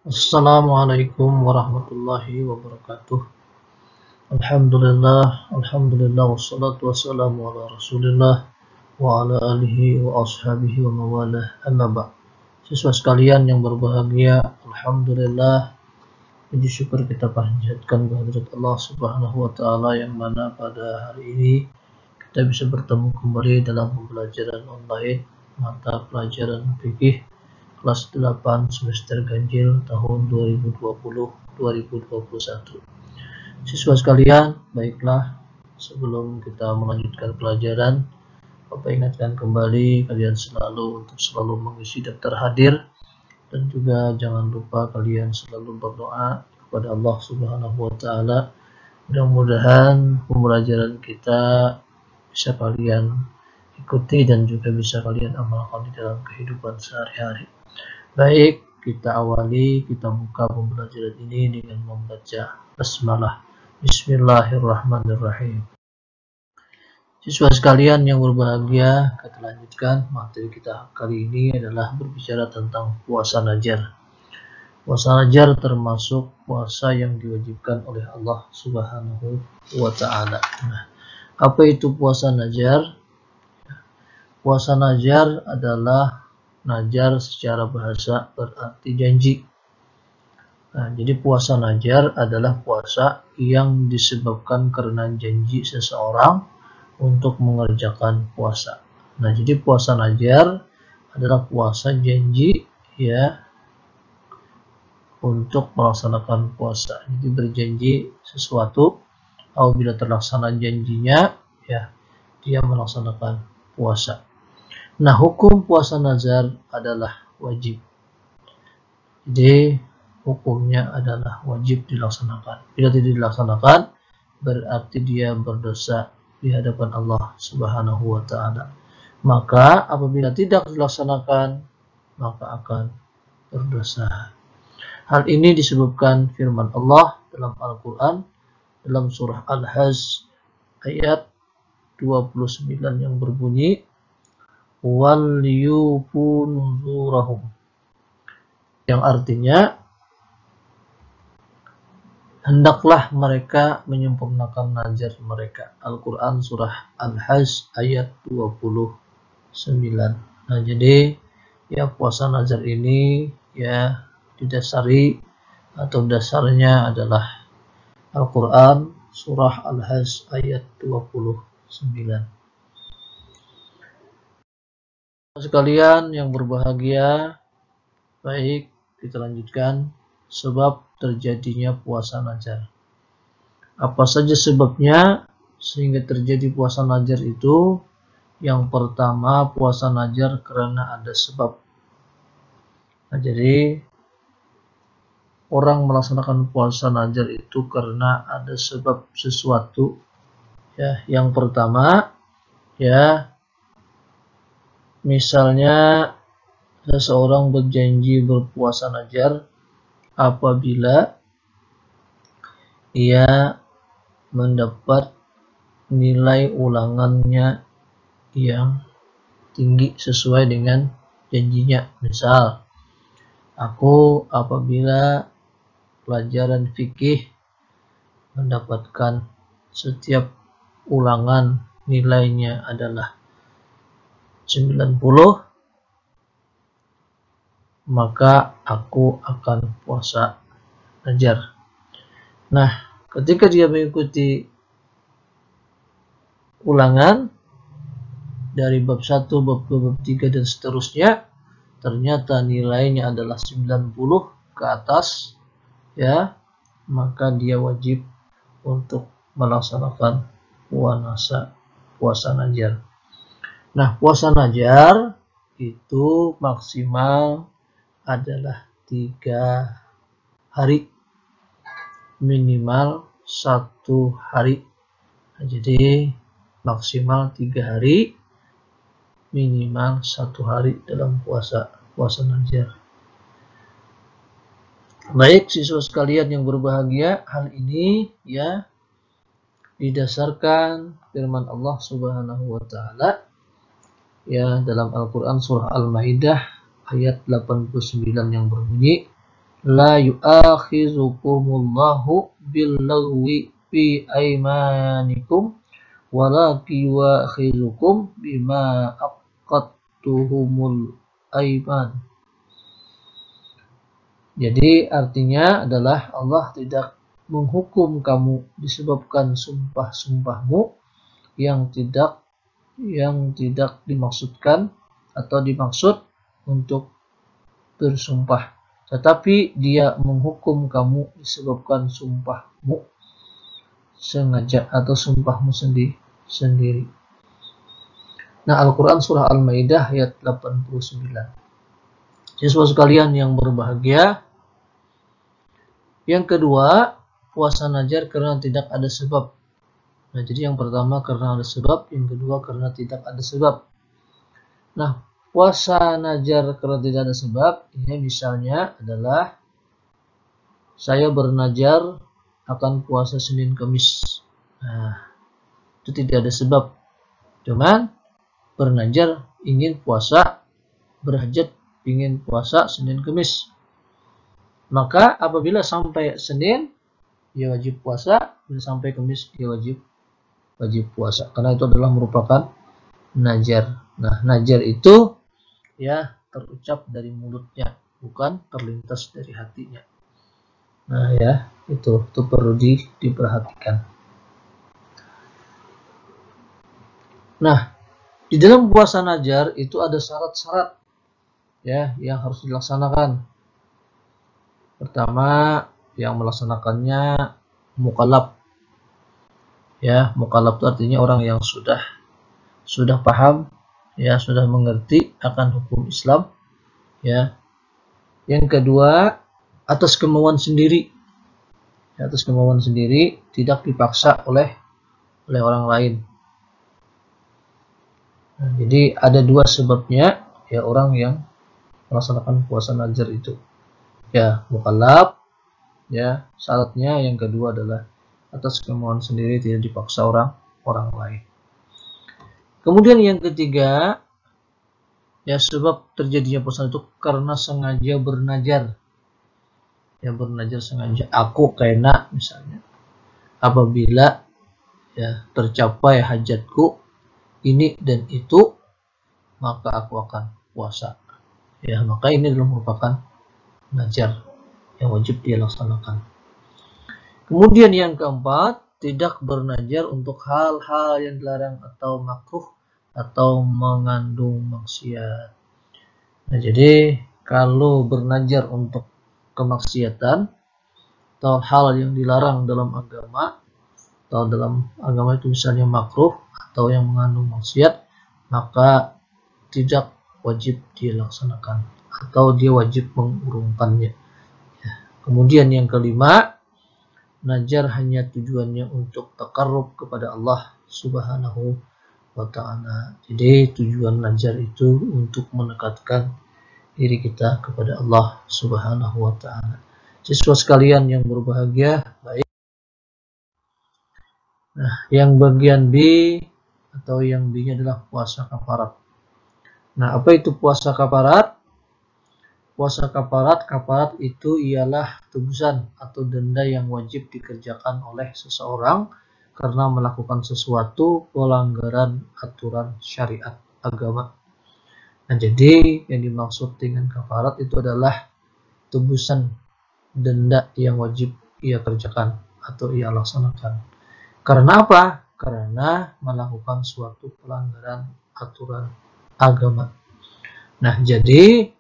Assalamualaikum warahmatullahi wabarakatuh. Alhamdulillah, wassalatu wassalamu ala Rasulillah wa ala alihi wa ashabihi wa mawalah, amma ba'd. Siswa sekalian yang berbahagia, alhamdulillah, puji syukur kita panjatkan kehadirat Allah Subhanahu wa taala yang mana pada hari ini kita bisa bertemu kembali dalam pembelajaran online mata pelajaran fikih kelas 8 semester ganjil tahun 2020-2021. Siswa sekalian, baiklah, sebelum kita melanjutkan pelajaran, Bapak ingatkan kembali kalian untuk selalu mengisi daftar hadir, dan juga jangan lupa kalian selalu berdoa kepada Allah Subhanahu wa taala. Mudah-mudahan pembelajaran kita bisa kalian ikuti dan juga bisa kalian amalkan di dalam kehidupan sehari-hari. Baik, kita buka pembelajaran ini dengan membaca basmalah. Bismillahirrahmanirrahim. Siswa sekalian yang berbahagia, kita lanjutkan. Materi kita kali ini adalah berbicara tentang puasa najar. Puasa najar termasuk puasa yang diwajibkan oleh Allah Subhanahu wa taala. Nah, apa itu puasa najar? Puasa najar adalah najar secara bahasa berarti janji. Nah, jadi puasa najar adalah puasa yang disebabkan karena janji seseorang untuk mengerjakan puasa. Nah, jadi puasa najar adalah puasa janji ya untuk melaksanakan puasa. Jadi berjanji sesuatu, apabila terlaksana janjinya ya dia melaksanakan puasa. Nah, hukum puasa nazar adalah wajib. Jadi hukumnya adalah wajib dilaksanakan. Bila tidak dilaksanakan, berarti dia berdosa di hadapan Allah Subhanahu wa taala. Maka apabila tidak dilaksanakan, maka akan berdosa. Hal ini disebabkan firman Allah dalam Al-Quran dalam surah Al-Hajj ayat 29 yang berbunyi wal yufu nuzurahum, yang artinya hendaklah mereka menyempurnakan najar mereka. Al-Quran surah Al-Hajj ayat 29. Nah, jadi ya puasa nazar ini ya didasari atau dasarnya adalah Al-Quran surah Al-Hajj ayat 29. Sekalian yang berbahagia, baik, kita lanjutkan sebab terjadinya puasa najar. Apa saja sebabnya sehingga terjadi puasa najar itu? Yang pertama, puasa najar karena ada sebab. Nah, jadi orang melaksanakan puasa najar itu karena ada sebab sesuatu. Ya, yang pertama ya misalnya seseorang berjanji berpuasa najar apabila ia mendapat nilai ulangannya yang tinggi sesuai dengan janjinya. Misal, aku apabila pelajaran fikih mendapatkan setiap ulangan nilainya adalah 90, maka aku akan puasa najar. Nah, ketika dia mengikuti ulangan dari bab 1, bab 2, bab 3 dan seterusnya, ternyata nilainya adalah 90 ke atas, ya, maka dia wajib untuk melaksanakan puasa najar. Nah, puasa najar itu maksimal adalah 3 hari, minimal 1 hari. Nah, jadi maksimal 3 hari, minimal 1 hari dalam puasa najar. Baik, siswa sekalian yang berbahagia, hal ini ya didasarkan firman Allah Subhanahu wa taala ya dalam Al-Quran surah Al-Maidah ayat 89 yang berbunyi la yu'akhizukumullahu billaghwi fi aymanikum walakin yu'akhizukum bima aqadtuhumul ayman. Jadi artinya adalah Allah tidak menghukum kamu disebabkan sumpah-sumpahmu yang tidak dimaksudkan atau dimaksud untuk bersumpah, tetapi Dia menghukum kamu disebabkan sumpahmu sengaja atau sumpahmu sendiri. Nah, Al-Quran Surah Al-Maidah ayat 89. Siswa sekalian yang berbahagia, yang kedua, puasa najar karena tidak ada sebab. Nah, jadi yang pertama karena ada sebab, yang kedua karena tidak ada sebab. Nah, puasa najar karena tidak ada sebab, ini misalnya adalah saya bernajar akan puasa Senin Kamis. Nah, itu tidak ada sebab. Cuman bernajar ingin puasa, berhajat ingin puasa Senin Kamis. Maka apabila sampai Senin, ya wajib puasa. Bila sampai Kamis, ya wajib puasa. Karena itu adalah merupakan najar. Nah, najar itu ya terucap dari mulutnya, bukan terlintas dari hatinya. Nah, ya, itu perlu diperhatikan. Nah, di dalam puasa najar itu ada syarat-syarat ya yang harus dilaksanakan. Pertama, yang melaksanakannya mukallaf. Ya, mukallaf itu artinya orang yang sudah paham, ya, sudah mengerti akan hukum Islam, ya. Yang kedua, atas kemauan sendiri. Ya, atas kemauan sendiri, tidak dipaksa oleh orang lain. Nah, jadi ada dua sebabnya ya orang yang melaksanakan puasa najar itu. Ya, mukallaf, ya, syaratnya yang kedua adalah atas kemauan sendiri, tidak dipaksa orang lain. Kemudian yang ketiga, ya, sebab terjadinya puasa itu karena sengaja bernajar. Ya, bernajar sengaja. Aku kena misalnya, apabila ya tercapai hajatku ini dan itu, maka aku akan puasa. Ya, maka ini adalah merupakan najar yang wajib dia laksanakan. Kemudian yang keempat, tidak bernajar untuk hal-hal yang dilarang atau makruh atau mengandung maksiat. Nah, jadi kalau bernajar untuk kemaksiatan atau hal yang dilarang dalam agama, atau dalam agama itu misalnya makruh atau yang mengandung maksiat, maka tidak wajib dilaksanakan atau dia wajib mengurungkannya. Ya. Kemudian yang kelima, najar hanya tujuannya untuk taqarrub kepada Allah Subhanahu wa ta'ala. Jadi tujuan najar itu untuk mendekatkan diri kita kepada Allah Subhanahu wa ta'ala. Siswa sekalian yang berbahagia, baik. Nah, yang bagian B atau yang B-nya adalah puasa kafarat. Nah, apa itu puasa kafarat? Puasa kafarat itu ialah tebusan atau denda yang wajib dikerjakan oleh seseorang karena melakukan sesuatu pelanggaran aturan syariat agama. Nah, jadi yang dimaksud dengan kafarat itu adalah tebusan denda yang wajib ia kerjakan atau ia laksanakan. Karena apa? Karena melakukan suatu pelanggaran aturan agama. Nah, jadi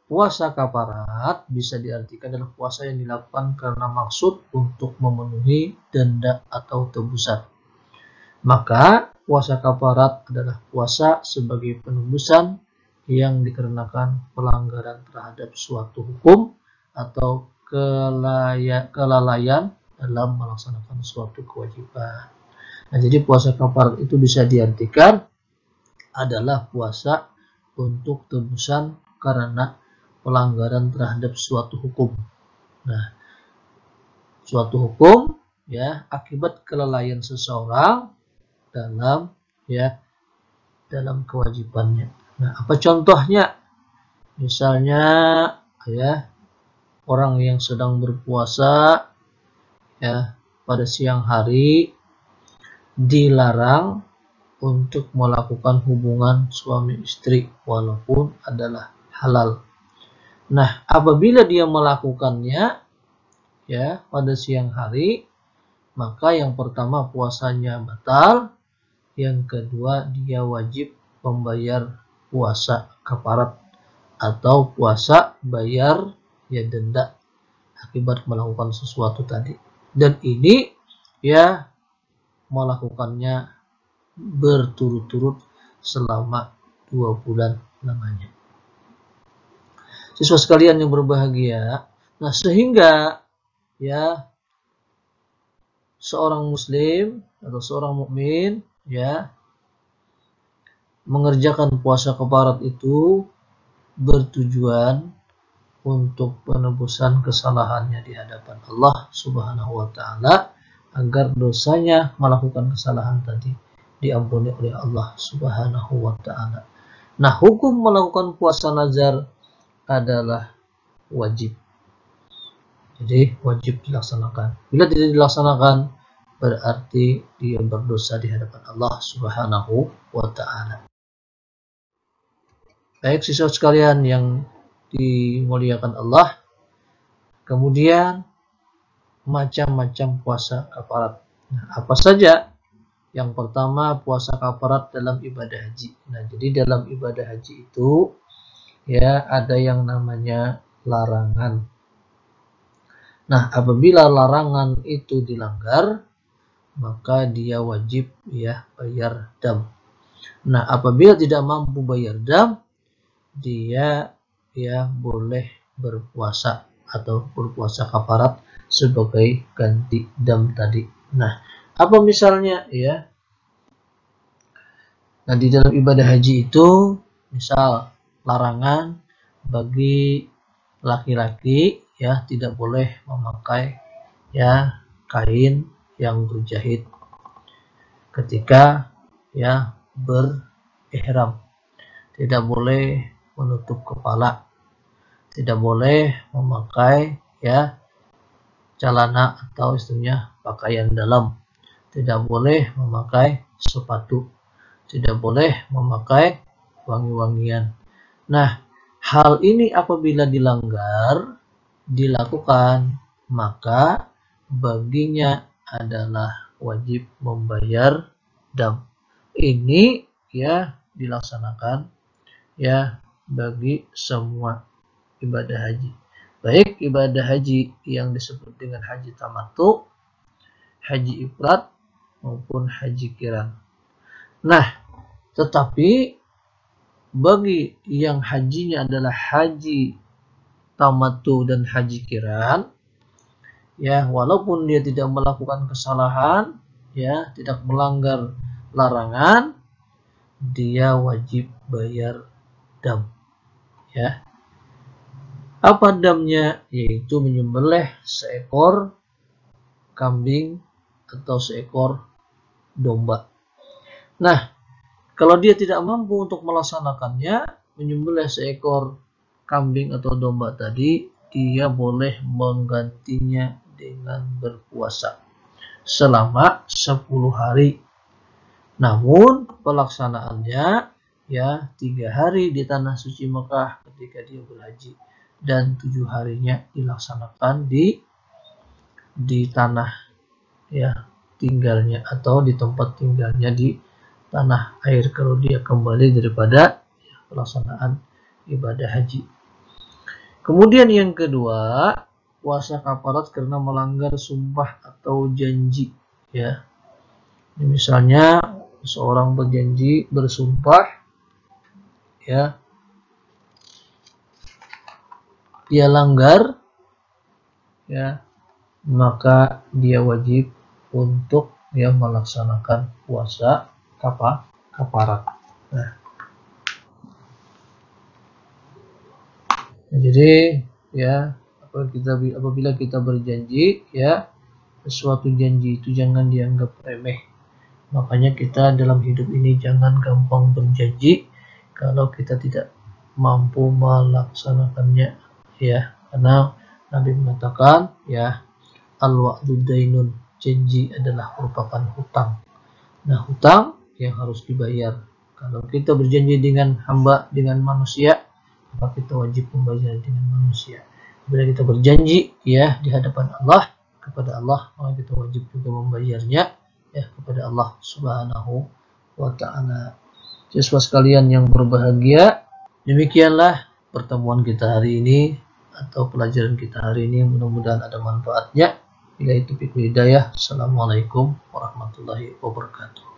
puasa kafarat bisa diartikan adalah puasa yang dilakukan karena maksud untuk memenuhi denda atau tebusan. Maka puasa kafarat adalah puasa sebagai penebusan yang dikarenakan pelanggaran terhadap suatu hukum atau kelalaian dalam melaksanakan suatu kewajiban. Nah, jadi puasa kafarat itu bisa diartikan adalah puasa untuk tebusan karena pelanggaran terhadap suatu hukum. Nah, suatu hukum ya akibat kelalaian seseorang dalam kewajibannya. Nah, apa contohnya? Misalnya ya orang yang sedang berpuasa ya pada siang hari dilarang untuk melakukan hubungan suami istri walaupun adalah halal. Nah, apabila dia melakukannya ya pada siang hari, maka yang pertama puasanya batal, yang kedua dia wajib membayar puasa kafarat atau puasa bayar ya denda akibat melakukan sesuatu tadi. Dan ini ya melakukannya berturut-turut selama 2 bulan lamanya. Siswa sekalian yang berbahagia, nah sehingga ya seorang muslim atau seorang mukmin ya mengerjakan puasa kafarat itu bertujuan untuk penebusan kesalahannya di hadapan Allah Subhanahu wa taala agar dosanya melakukan kesalahan tadi diampuni oleh Allah Subhanahu wa taala. Nah, hukum melakukan puasa nazar adalah wajib. Jadi wajib dilaksanakan. Bila tidak dilaksanakan berarti dia berdosa di hadapan Allah Subhanahu wa taala. Baik siswa sekalian yang dimuliakan Allah, kemudian macam-macam puasa kafarat. Nah, apa saja? Yang pertama puasa kafarat dalam ibadah haji. Nah, jadi dalam ibadah haji itu ya ada yang namanya larangan. Nah, apabila larangan itu dilanggar, maka dia wajib ya bayar dam. Nah, apabila tidak mampu bayar dam, dia ya boleh berpuasa atau berpuasa kafarat sebagai ganti dam tadi. Nah, apa misalnya ya? Nah, di dalam ibadah haji itu misal larangan bagi laki-laki ya tidak boleh memakai ya kain yang berjahit ketika ya berihram. Tidak boleh menutup kepala. Tidak boleh memakai ya celana atau istilahnya pakaian dalam. Tidak boleh memakai sepatu. Tidak boleh memakai wangi-wangian. Nah, hal ini apabila dilakukan, maka baginya adalah wajib membayar dam. Ini ya dilaksanakan ya bagi semua ibadah haji. Baik ibadah haji yang disebut dengan haji tamattu, haji ifrad maupun haji qiran. Nah, tetapi bagi yang hajinya adalah haji tamattu dan haji qiran, ya walaupun dia tidak melakukan kesalahan, ya tidak melanggar larangan, dia wajib bayar dam. Ya, apa damnya? Yaitu menyembelih seekor kambing atau seekor domba. Nah, kalau dia tidak mampu untuk melaksanakannya, menyembelih seekor kambing atau domba tadi, dia boleh menggantinya dengan berpuasa selama 10 hari. Namun pelaksanaannya ya 3 hari di tanah suci Mekah ketika dia berhaji dan 7 harinya dilaksanakan di tanah ya tinggalnya atau di tempat tinggalnya di tanah air kalau dia kembali daripada pelaksanaan ibadah haji. Kemudian yang kedua, puasa kafarat karena melanggar sumpah atau janji ya. Misalnya seorang berjanji bersumpah ya, dia langgar ya, maka dia wajib untuk ya melaksanakan puasa kafarat. Nah, jadi ya apabila kita berjanji ya sesuatu janji itu jangan dianggap remeh. Makanya kita dalam hidup ini jangan gampang berjanji kalau kita tidak mampu melaksanakannya ya, karena Nabi mengatakan, ya, al-wa'du dainun, janji adalah merupakan hutang. Nah, hutang yang harus dibayar. Kalau kita berjanji dengan hamba, dengan manusia, maka kita wajib membayar dengan manusia. Bila kita berjanji, ya, di hadapan Allah, kepada Allah, maka kita wajib juga membayarnya, ya, kepada Allah Subhanahu wa Ta'ala. Siswa sekalian yang berbahagia, demikianlah pertemuan kita hari ini atau pelajaran kita hari ini. Mudah-mudahan ada manfaatnya. Bila itu hidayah. Assalamualaikum warahmatullahi wabarakatuh.